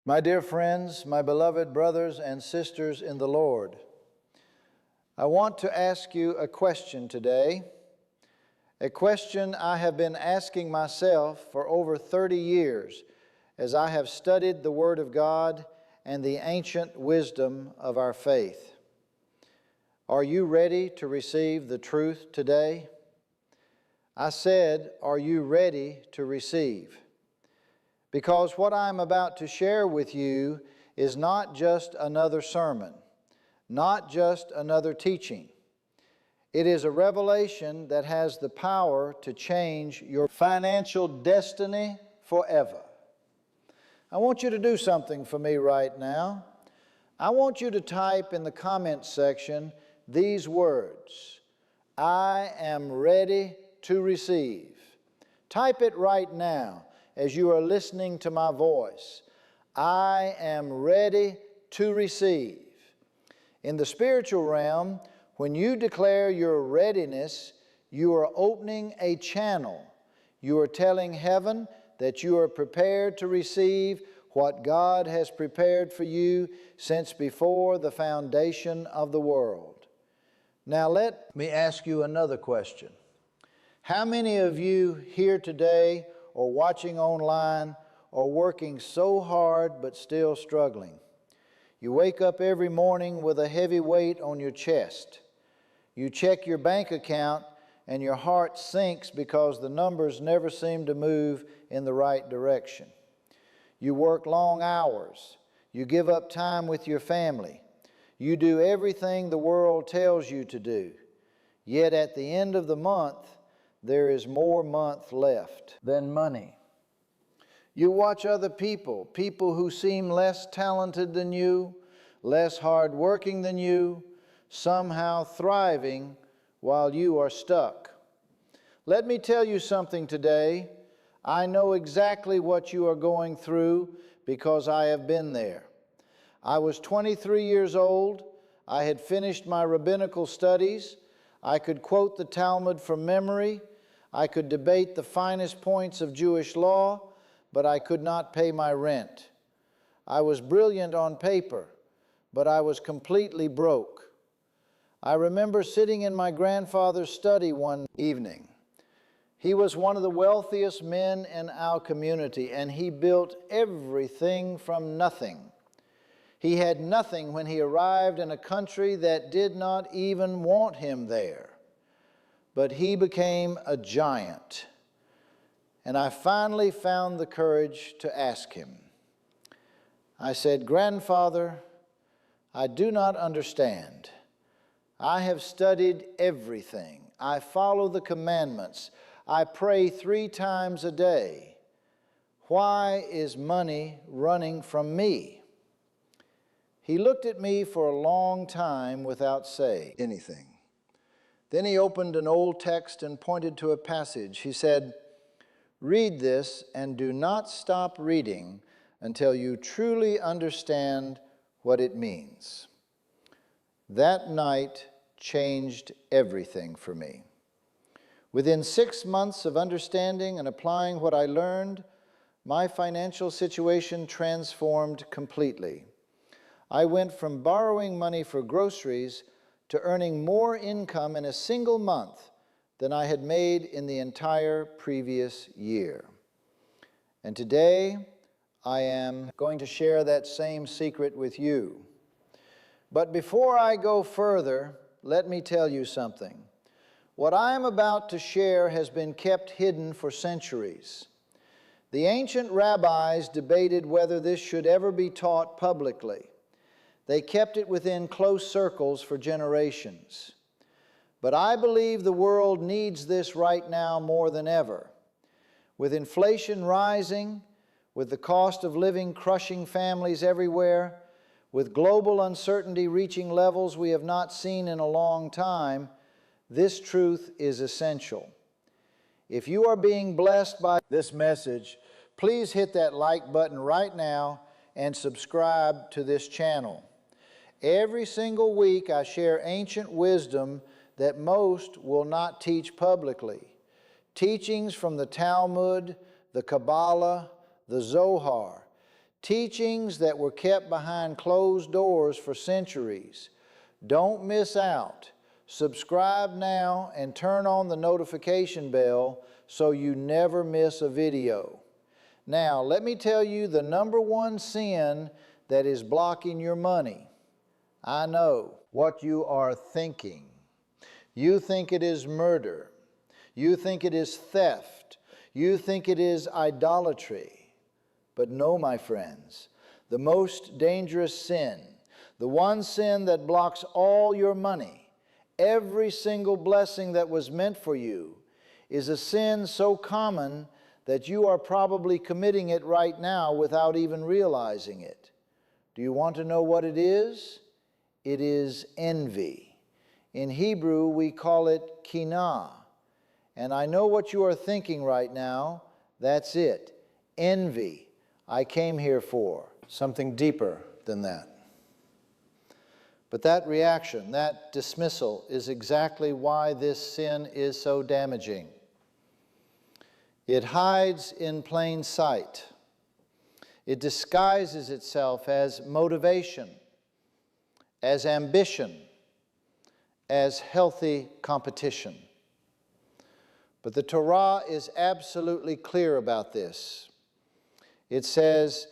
My dear friends, my beloved brothers and sisters in the Lord, I want to ask you a question today, a question I have been asking myself for over 30 years as I have studied the Word of God and the ancient wisdom of our faith. Are you ready to receive the truth today? I said, are you ready to receive? Because what I'm about to share with you is not just another sermon, not just another teaching. It is a revelation that has the power to change your financial destiny forever. I want you to do something for me right now. I want you to type in the comment section these words: I am ready to receive. Type it right now as you are listening to my voice. I am ready to receive. In the spiritual realm, when you declare your readiness, you are opening a channel. You are telling heaven that you are prepared to receive what God has prepared for you since before the foundation of the world. Now let me ask you another question. How many of you here today or watching online are working so hard but still struggling? You wake up every morning with a heavy weight on your chest. You check your bank account and your heart sinks because the numbers never seem to move in the right direction. You work long hours. You give up time with your family. You do everything the world tells you to do. Yet at the end of the month, there is more month left than money. You watch other people who seem less talented than you, less hardworking than you, somehow thriving while you are stuck. Let me tell you something today. I know exactly what you are going through because I have been there. I was 23 years old. I had finished my rabbinical studies. I could quote the Talmud from memory. I could debate the finest points of Jewish law, but I could not pay my rent. I was brilliant on paper, but I was completely broke. I remember sitting in my grandfather's study one evening. He was one of the wealthiest men in our community, and he built everything from nothing. He had nothing when he arrived in a country that did not even want him there. But he became a giant. And I finally found the courage to ask him. I said, "Grandfather, I do not understand. I have studied everything. I follow the commandments. I pray 3 times a day. Why is money running from me?" He looked at me for a long time without saying anything. Then he opened an old text and pointed to a passage. He said, "Read this and do not stop reading until you truly understand what it means." That night changed everything for me. Within 6 months of understanding and applying what I learned, my financial situation transformed completely. I went from borrowing money for groceries to earning more income in a single month than I had made in the entire previous year. And today, I am going to share that same secret with you. But before I go further, let me tell you something. What I am about to share has been kept hidden for centuries. The ancient rabbis debated whether this should ever be taught publicly. They kept it within close circles for generations. But I believe the world needs this right now more than ever. With inflation rising, with the cost of living crushing families everywhere, with global uncertainty reaching levels we have not seen in a long time, this truth is essential. If you are being blessed by this message, please hit that like button right now and subscribe to this channel. Every single week I share ancient wisdom that most will not teach publicly. Teachings from the Talmud, the Kabbalah, the Zohar. teachings that were kept behind closed doors for centuries. Don't miss out. Subscribe now and turn on the notification bell so you never miss a video. Now, let me tell you the number one sin that is blocking your money. I know what you are thinking. You think it is murder. You think it is theft. You think it is idolatry. But no, my friends, the most dangerous sin, the one sin that blocks all your money, every single blessing that was meant for you, is a sin so common that you are probably committing it right now without even realizing it. Do you want to know what it is? It is envy. In Hebrew, we call it kinah. And I know what you are thinking right now. That's it. Envy. I came here for something deeper than that. But that reaction, that dismissal, is exactly why this sin is so damaging. It hides in plain sight. It disguises itself as motivation, as ambition, as healthy competition. But the Torah is absolutely clear about this. It says,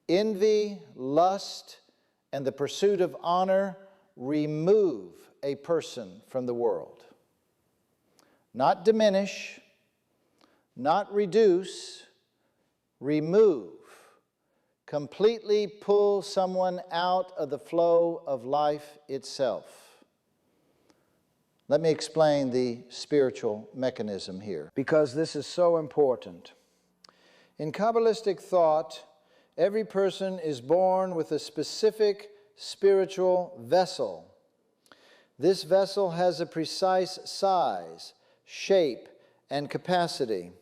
envy, lust, and the pursuit of honor remove a person from the world. Not diminish, not reduce, remove. Completely pull someone out of the flow of life itself. Let me explain the spiritual mechanism here, because this is so important. In Kabbalistic thought, every person is born with a specific spiritual vessel. This vessel has a precise size, shape, and capacity.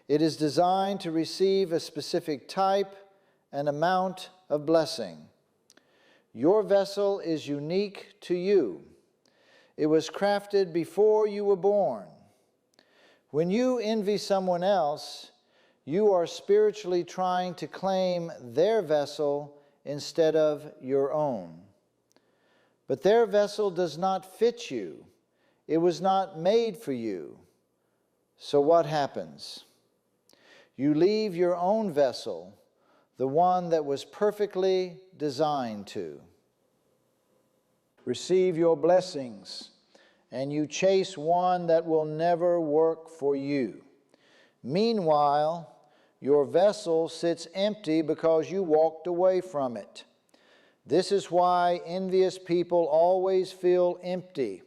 It is designed to receive a specific type and amount of blessing. Your vessel is unique to you. It was crafted before you were born. When you envy someone else, you are spiritually trying to claim their vessel instead of your own. But their vessel does not fit you. It was not made for you. So what happens? You leave your own vessel, the one that was perfectly designed to receive your blessings, and you chase one that will never work for you. Meanwhile, your vessel sits empty because you walked away from it. This is why envious people always feel empty,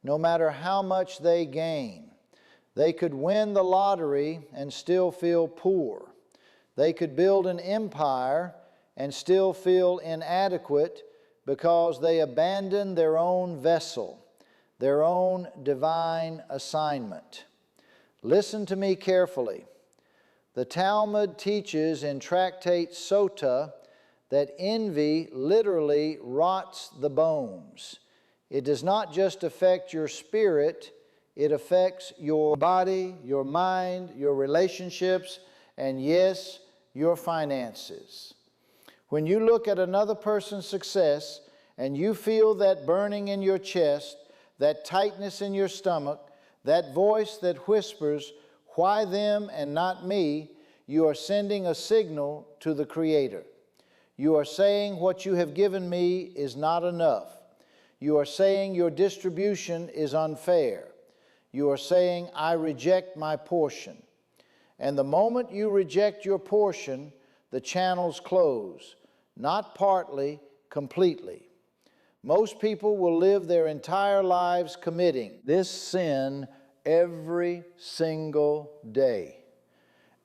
no matter how much they gain. They could win the lottery and still feel poor. They could build an empire and still feel inadequate because they abandoned their own vessel, their own divine assignment. Listen to me carefully. The Talmud teaches in Tractate Sota that envy literally rots the bones. It does not just affect your spirit, it affects your body, your mind, your relationships, and yes, your finances. When you look at another person's success and you feel that burning in your chest, that tightness in your stomach, that voice that whispers, "Why them and not me?" you are sending a signal to the Creator. You are saying, "What you have given me is not enough." You are saying your distribution is unfair. You are saying, "I reject my portion." And the moment you reject your portion, the channels close, not partly, completely. Most people will live their entire lives committing this sin every single day.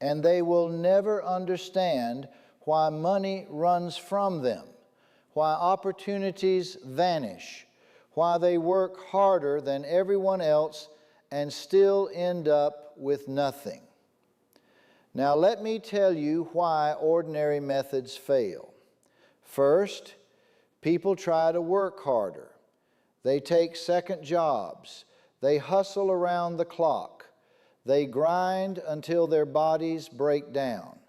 And they will never understand why money runs from them, why opportunities vanish, why they work harder than everyone else and still end up with nothing. Now let me tell you why ordinary methods fail. First, people try to work harder. They take second jobs. They hustle around the clock. They grind until their bodies break down.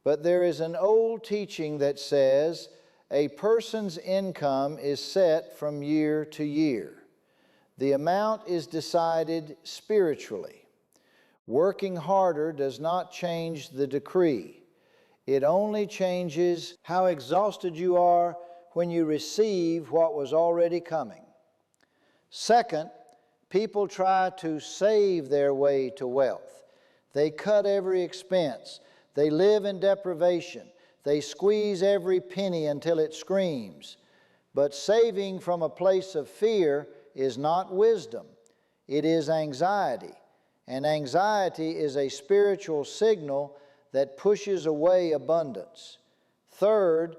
But there is an old teaching that says a person's income is set from year to year. The amount is decided spiritually. Working harder does not change the decree. It only changes how exhausted you are when you receive what was already coming. Second, people try to save their way to wealth. They cut every expense. They live in deprivation. They squeeze every penny until it screams. But saving from a place of fear is not wisdom. It is anxiety. And anxiety is a spiritual signal that pushes away abundance. Third,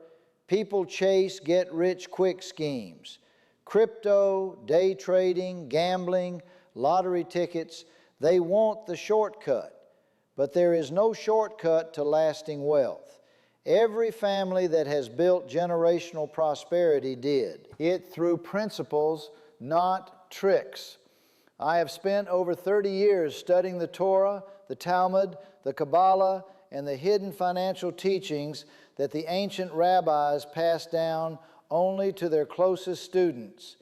people chase get-rich-quick schemes. Crypto, day trading, gambling, lottery tickets, they want the shortcut. But there is no shortcut to lasting wealth. Every family that has built generational prosperity did it through principles, not tricks. I have spent over 30 years studying the Torah, the Talmud, the Kabbalah, and the hidden financial teachings that the ancient rabbis passed down only to their closest students.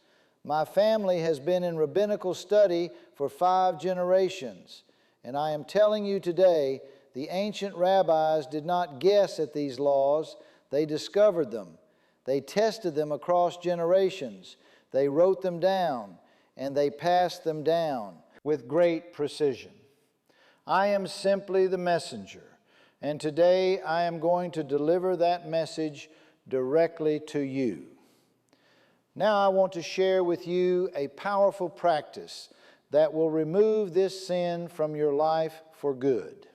My family has been in rabbinical study for 5 generations. And I am telling you today, the ancient rabbis did not guess at these laws. They discovered them. They tested them across generations. They wrote them down, and they passed them down with great precision. I am simply the messenger, and today I am going to deliver that message directly to you. Now I want to share with you a powerful practice that will remove this sin from your life for good.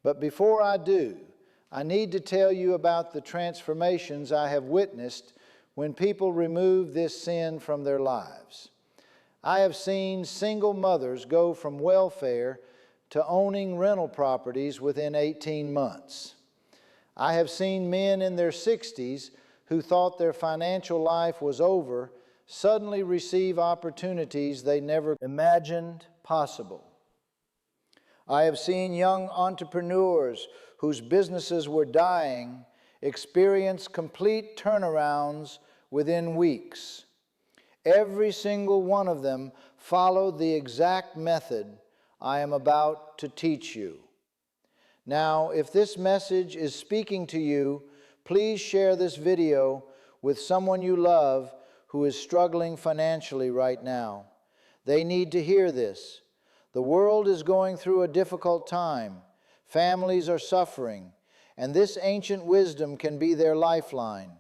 But before I do, I need to tell you about the transformations I have witnessed when people remove this sin from their lives. I have seen single mothers go from welfare to owning rental properties within 18 months. I have seen men in their 60s who thought their financial life was over suddenly receive opportunities they never imagined possible. I have seen young entrepreneurs whose businesses were dying experience complete turnarounds within weeks. Every single one of them followed the exact method I am about to teach you. Now, if this message is speaking to you, please share this video with someone you love who is struggling financially right now. They need to hear this. The world is going through a difficult time. Families are suffering, and this ancient wisdom can be their lifeline.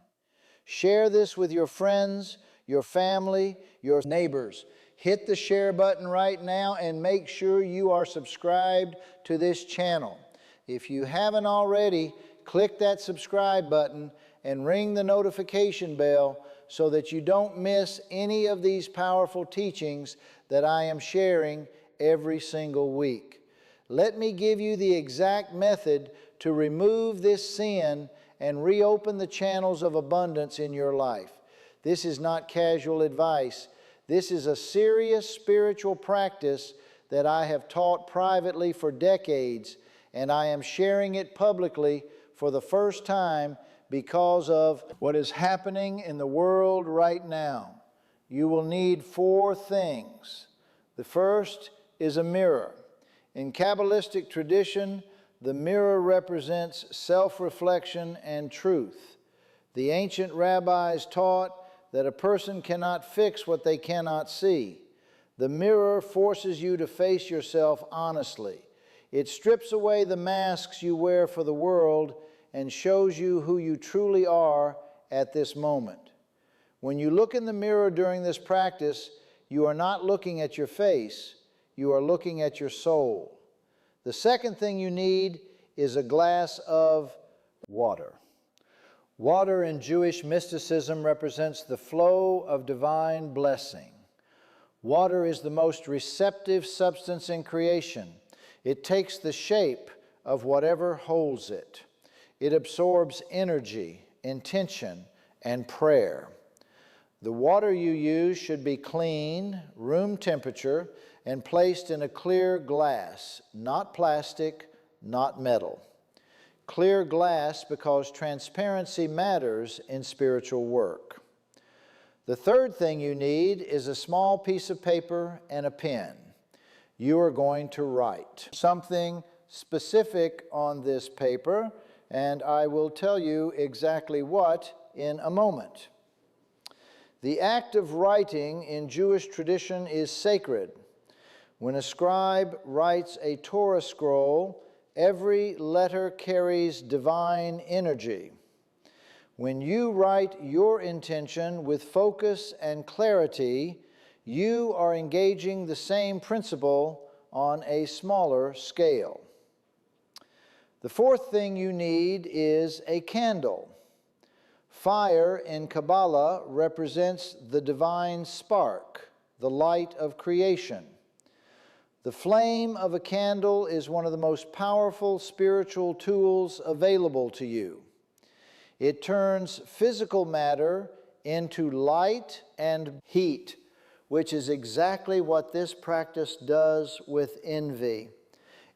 Share this with your friends, your family, your neighbors. Hit the share button right now and make sure you are subscribed to this channel. If you haven't already, click that subscribe button and ring the notification bell so that you don't miss any of these powerful teachings that I am sharing every single week. Let me give you the exact method to remove this sin and reopen the channels of abundance in your life. This is not casual advice. This is a serious spiritual practice that I have taught privately for decades, and I am sharing it publicly for the first time because of what is happening in the world right now. You will need 4 things. The first is a mirror. In Kabbalistic tradition, the mirror represents self-reflection and truth. The ancient rabbis taught that a person cannot fix what they cannot see. The mirror forces you to face yourself honestly. It strips away the masks you wear for the world and shows you who you truly are at this moment. When you look in the mirror during this practice, you are not looking at your face, you are looking at your soul. The second thing you need is a glass of water. Water in Jewish mysticism represents the flow of divine blessing. Water is the most receptive substance in creation. It takes the shape of whatever holds it. It absorbs energy, intention, and prayer. The water you use should be clean, room temperature, and placed in a clear glass, not plastic, not metal. clear glass because transparency matters in spiritual work. The third thing you need is a small piece of paper and a pen. You are going to write something specific on this paper, and I will tell you exactly what in a moment. The act of writing in Jewish tradition is sacred. When a scribe writes a Torah scroll, every letter carries divine energy. When you write your intention with focus and clarity, you are engaging the same principle on a smaller scale. The fourth thing you need is a candle. Fire in Kabbalah represents the divine spark, the light of creation. The flame of a candle is one of the most powerful spiritual tools available to you. It turns physical matter into light and heat, which is exactly what this practice does with envy.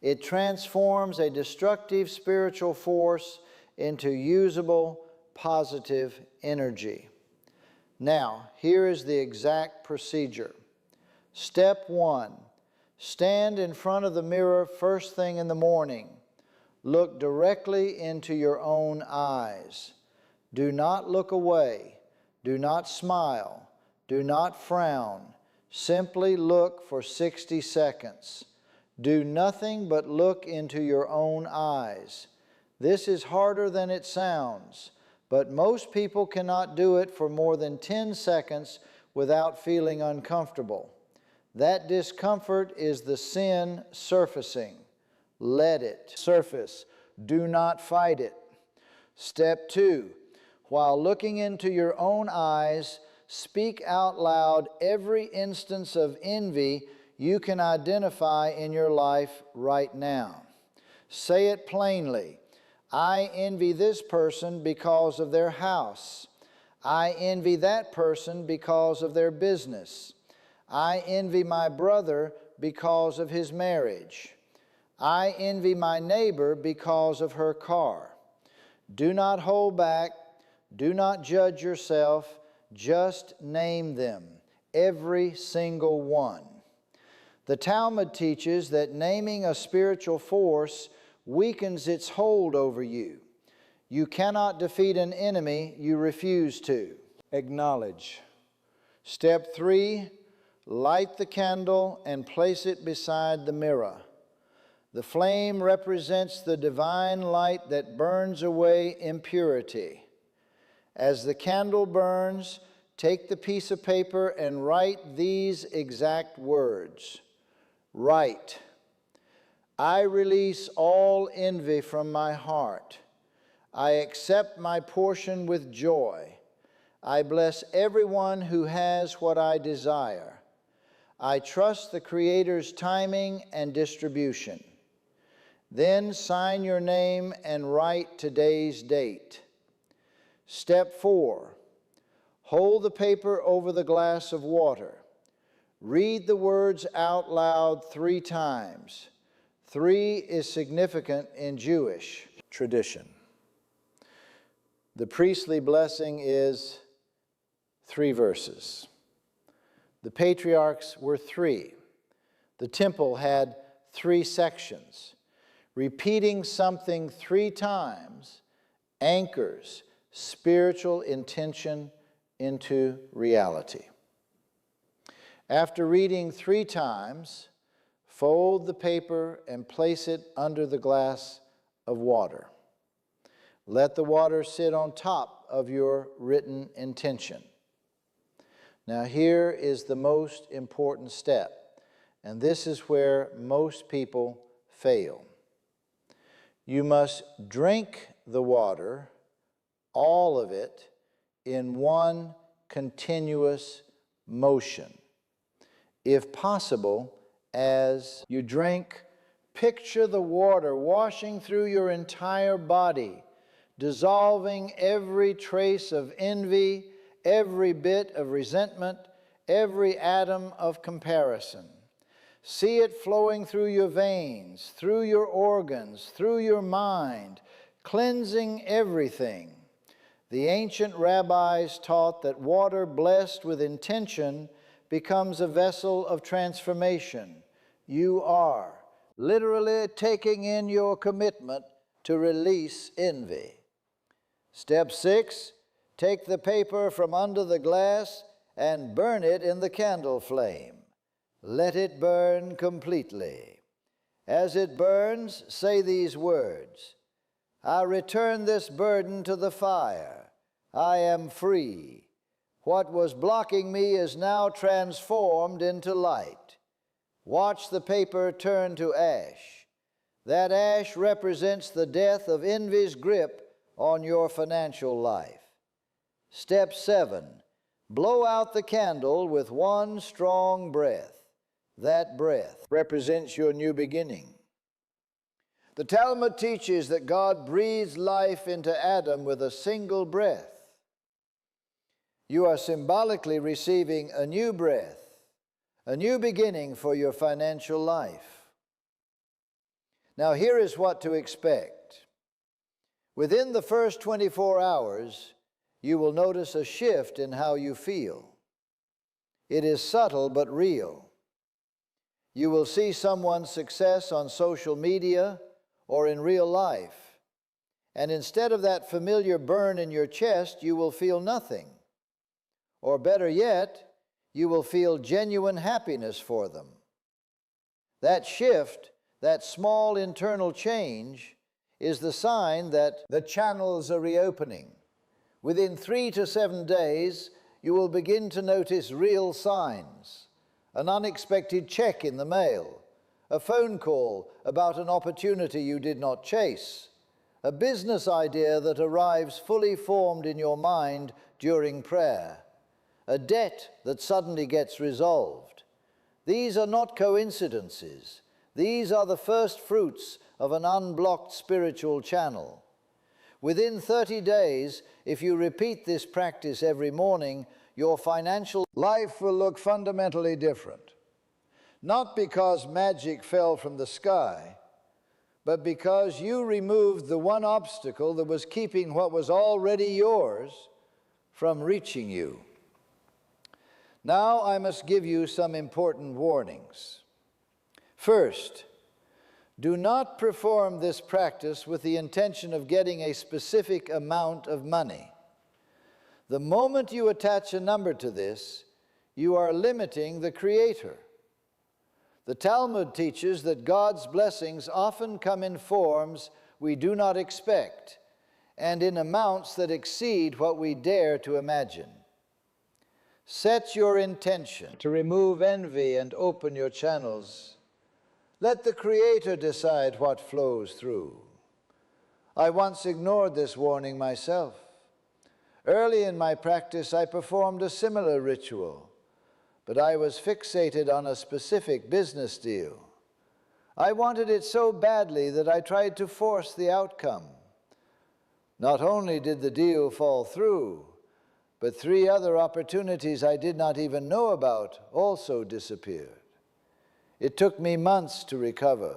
It transforms a destructive spiritual force into usable, positive energy. Now, here is the exact procedure. Step 1. Stand in front of the mirror first thing in the morning. Look directly into your own eyes. Do not look away. Do not smile. Do not frown. Simply look for 60 seconds. Do nothing but look into your own eyes. This is harder than it sounds, but most people cannot do it for more than 10 seconds without feeling uncomfortable. That discomfort is the sin surfacing. Let it surface. Do not fight it. Step 2. While looking into your own eyes, speak out loud every instance of envy you can identify in your life right now. Say it plainly. I envy this person because of their house. I envy that person because of their business. I envy my brother because of his marriage. I envy my neighbor because of her car. Do not hold back. Do not judge yourself. Just name them, every single one. The Talmud teaches that naming a spiritual force weakens its hold over you. You cannot defeat an enemy you refuse to. Acknowledge. Step 3. Light the candle and place it beside the mirror. The flame represents the divine light that burns away impurity. As the candle burns, take the piece of paper and write these exact words. Write, I release all envy from my heart. I accept my portion with joy. I bless everyone who has what I desire. I trust the Creator's timing and distribution. Then sign your name and write today's date. Step 4. Hold the paper over the glass of water. Read the words out loud 3 times. 3 is significant in Jewish tradition. The priestly blessing is 3 verses. The patriarchs were 3. The temple had 3 sections. Repeating something 3 times anchors spiritual intention into reality. After reading 3 times, fold the paper and place it under the glass of water. Let the water sit on top of your written intention. Now here is the most important step, and this is where most people fail. You must drink the water, all of it, in one continuous motion. If possible, as you drink, picture the water washing through your entire body, dissolving every trace of envy, every bit of resentment, every atom of comparison. See it flowing through your veins, through your organs, through your mind, cleansing everything. The ancient rabbis taught that water blessed with intention becomes a vessel of transformation. You are literally taking in your commitment to release envy. Step 6, take the paper from under the glass and burn it in the candle flame. Let it burn completely. As it burns, say these words: I return this burden to the fire. I am free. What was blocking me is now transformed into light. Watch the paper turn to ash. That ash represents the death of envy's grip on your financial life. Step 7, blow out the candle with one strong breath. That breath represents your new beginning. The Talmud teaches that God breathed life into Adam with a single breath. You are symbolically receiving a new breath, a new beginning for your financial life. Now, here is what to expect. Within the first 24 hours, you will notice a shift in how you feel. It is subtle but real. You will see someone's success on social media or in real life, and instead of that familiar burn in your chest, you will feel nothing. Or better yet, you will feel genuine happiness for them. That shift, that small internal change, is the sign that the channels are reopening. Within 3 to 7 days, you will begin to notice real signs. An unexpected check in the mail, a phone call about an opportunity you did not chase, a business idea that arrives fully formed in your mind during prayer, a debt that suddenly gets resolved. These are not coincidences. These are the first fruits of an unblocked spiritual channel. Within 30 days, if you repeat this practice every morning, your financial life will look fundamentally different. Not because magic fell from the sky, but because you removed the one obstacle that was keeping what was already yours from reaching you. Now I must give you some important warnings. First, do not perform this practice with the intention of getting a specific amount of money. The moment you attach a number to this, you are limiting the Creator. The Talmud teaches that God's blessings often come in forms we do not expect and in amounts that exceed what we dare to imagine. Set your intention to remove envy and open your channels. Let the Creator decide what flows through. I once ignored this warning myself. Early in my practice, I performed a similar ritual, but I was fixated on a specific business deal. I wanted it so badly that I tried to force the outcome. Not only did the deal fall through, but 3 other opportunities I did not even know about also disappeared. It took me months to recover.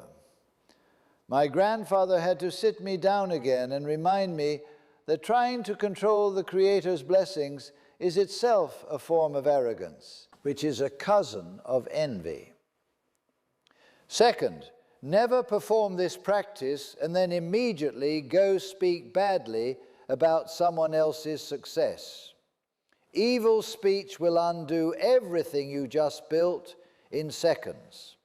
My grandfather had to sit me down again and remind me that trying to control the Creator's blessings is itself a form of arrogance, which is a cousin of envy. Second, never perform this practice and then immediately go speak badly about someone else's success. Evil speech will undo everything you just built in seconds.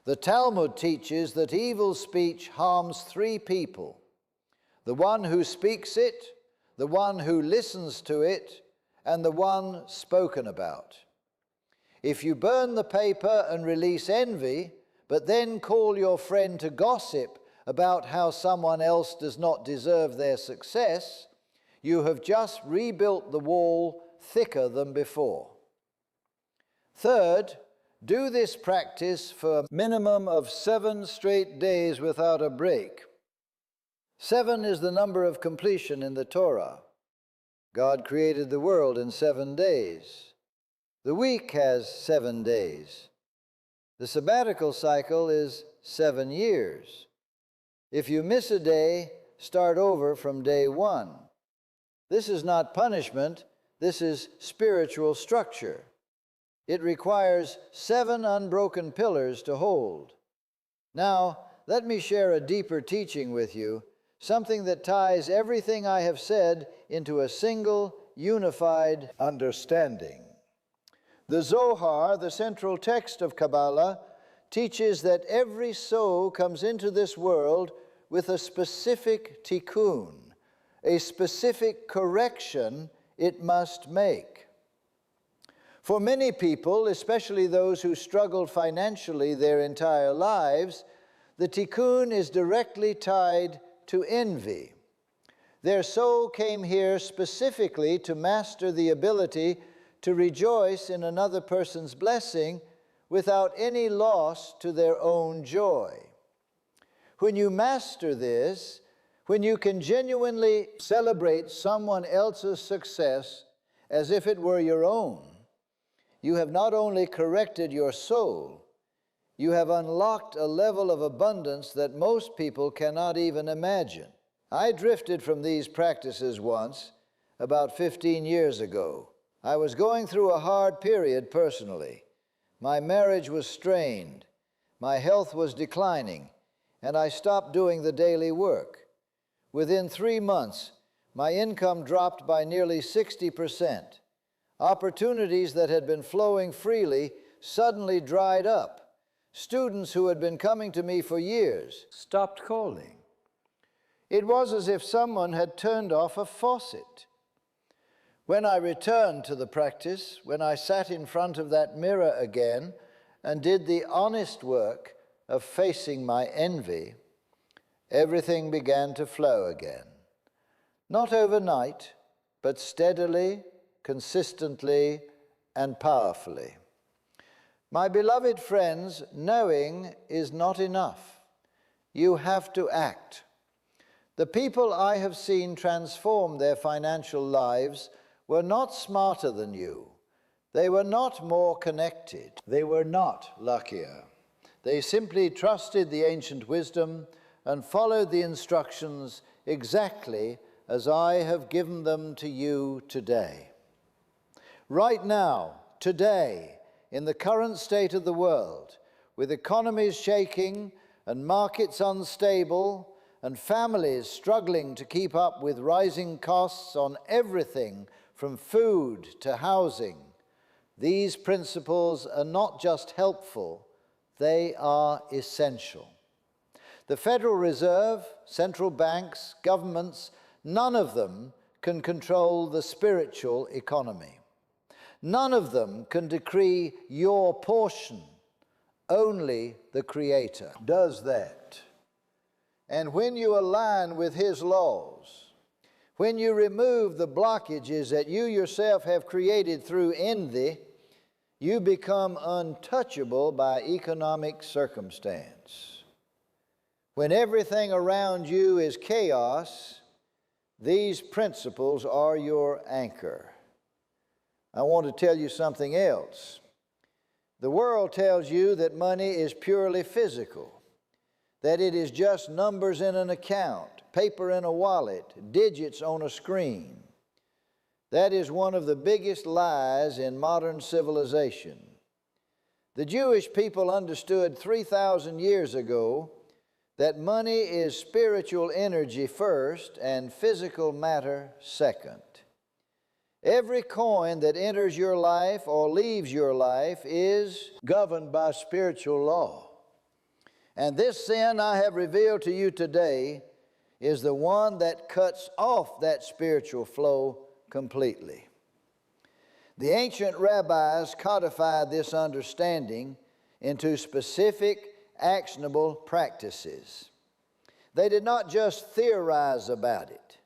The Talmud teaches that evil speech harms 3 people: the one who speaks it, the one who listens to it, and the one spoken about. If you burn the paper and release envy, but then call your friend to gossip about how someone else does not deserve their success, you have just rebuilt the wall thicker than before. Third, do this practice for a minimum of 7 straight days without a break. 7 is the number of completion in the Torah. God created the world in 7 days. The week has 7 days. The sabbatical cycle is 7 years. If you miss a day, start over from day one. This is not punishment, this is spiritual structure. It requires 7 unbroken pillars to hold. Now, let me share a deeper teaching with you, something that ties everything I have said into a single, unified understanding. The Zohar, the central text of Kabbalah, teaches that every soul comes into this world with a specific tikkun, a specific correction it must make. For many people, especially those who struggled financially their entire lives, the tikkun is directly tied to envy. Their soul came here specifically to master the ability to rejoice in another person's blessing without any loss to their own joy. When you master this, when you can genuinely celebrate someone else's success as if it were your own, you have not only corrected your soul, you have unlocked a level of abundance that most people cannot even imagine. I drifted from these practices once, about 15 years ago. I was going through a hard period personally. My marriage was strained, my health was declining, and I stopped doing the daily work. Within 3 months, my income dropped by nearly 60%. Opportunities that had been flowing freely suddenly dried up. Students who had been coming to me for years stopped calling. It was as if someone had turned off a faucet. When I returned to the practice, when I sat in front of that mirror again and did the honest work of facing my envy, everything began to flow again. Not overnight, but steadily, consistently, and powerfully. My beloved friends, knowing is not enough. You have to act. The people I have seen transform their financial lives were not smarter than you. They were not more connected. They were not luckier. They simply trusted the ancient wisdom and followed the instructions exactly as I have given them to you today. Right now, today, in the current state of the world, with economies shaking and markets unstable and families struggling to keep up with rising costs on everything from food to housing, these principles are not just helpful, they are essential. The Federal Reserve, central banks, governments, none of them can control the spiritual economy. None of them can decree your portion. Only the Creator does that. And when you align with His laws, when you remove the blockages that you yourself have created through envy, you become untouchable by economic circumstance. When everything around you is chaos, these principles are your anchor. I want to tell you something else. The world tells you that money is purely physical, that it is just numbers in an account, paper in a wallet, digits on a screen. That is one of the biggest lies in modern civilization. The Jewish people understood 3,000 years ago that money is spiritual energy first and physical matter second. Every coin that enters your life or leaves your life is governed by spiritual law. And this sin I have revealed to you today is the one that cuts off that spiritual flow completely. The ancient rabbis codified this understanding into specific, actionable practices. They did not just theorize about it.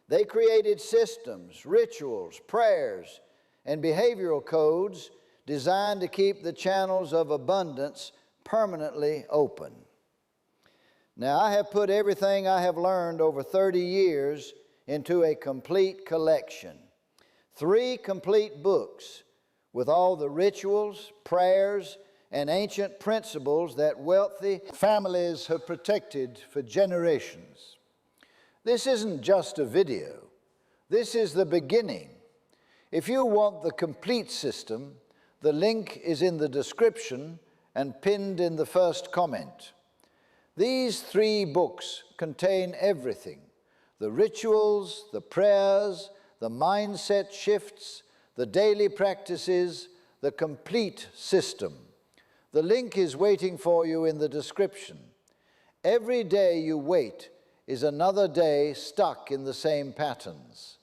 They created systems, rituals, prayers, and behavioral codes designed to keep the channels of abundance permanently open. Now, I have put everything I have learned over 30 years into a complete collection. 3 complete books with all the rituals, prayers, and ancient principles that wealthy families have protected for generations. This isn't just a video. This is the beginning. If you want the complete system, the link is in the description and pinned in the first comment. These 3 books contain everything: the rituals, the prayers, the mindset shifts, the daily practices, the complete system. The link is waiting for you in the description. Every day you wait is another day stuck in the same patterns.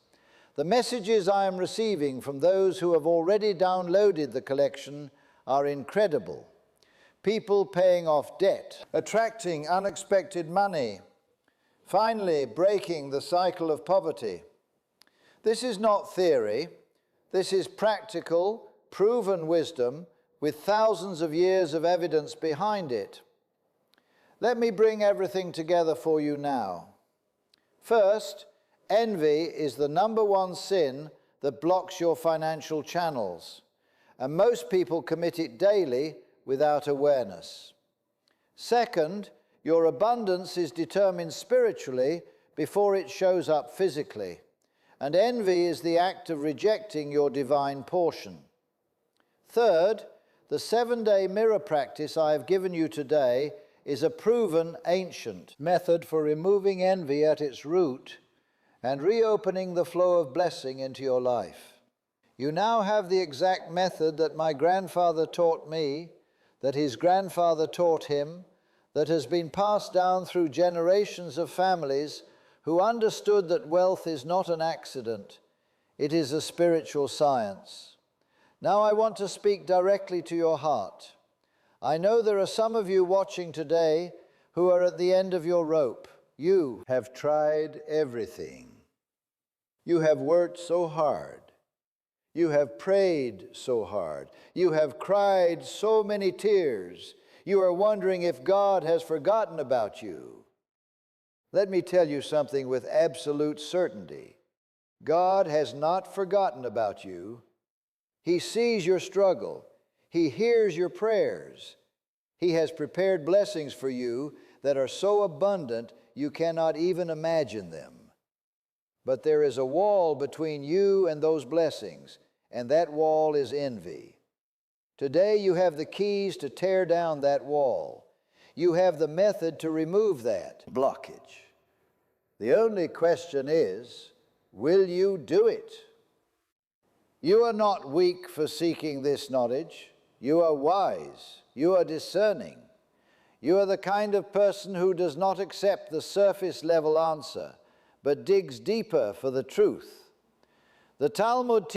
The messages I am receiving from those who have already downloaded the collection are incredible. People paying off debt, attracting unexpected money, finally breaking the cycle of poverty. This is not theory. This is practical, proven wisdom with thousands of years of evidence behind it. Let me bring everything together for you now. First, envy is the #1 sin that blocks your financial channels, and most people commit it daily without awareness. Second, your abundance is determined spiritually before it shows up physically, and envy is the act of rejecting your divine portion. Third, the 7-day mirror practice I have given you today is a proven ancient method for removing envy at its root and reopening the flow of blessing into your life. You now have the exact method that my grandfather taught me, that his grandfather taught him, that has been passed down through generations of families who understood that wealth is not an accident, it is a spiritual science. Now I want to speak directly to your heart. I know there are some of you watching today who are at the end of your rope. You have tried everything. You have worked so hard. You have prayed so hard. You have cried so many tears. You are wondering if God has forgotten about you. Let me tell you something with absolute certainty. God has not forgotten about you. He sees your struggle. He hears your prayers. He has prepared blessings for you that are so abundant you cannot even imagine them. But there is a wall between you and those blessings, and that wall is envy. Today you have the keys to tear down that wall. You have the method to remove that blockage. The only question is, will you do it? You are not weak for seeking this knowledge. You are wise. You are discerning. You are the kind of person who does not accept the surface level answer, but digs deeper for the truth. The Talmud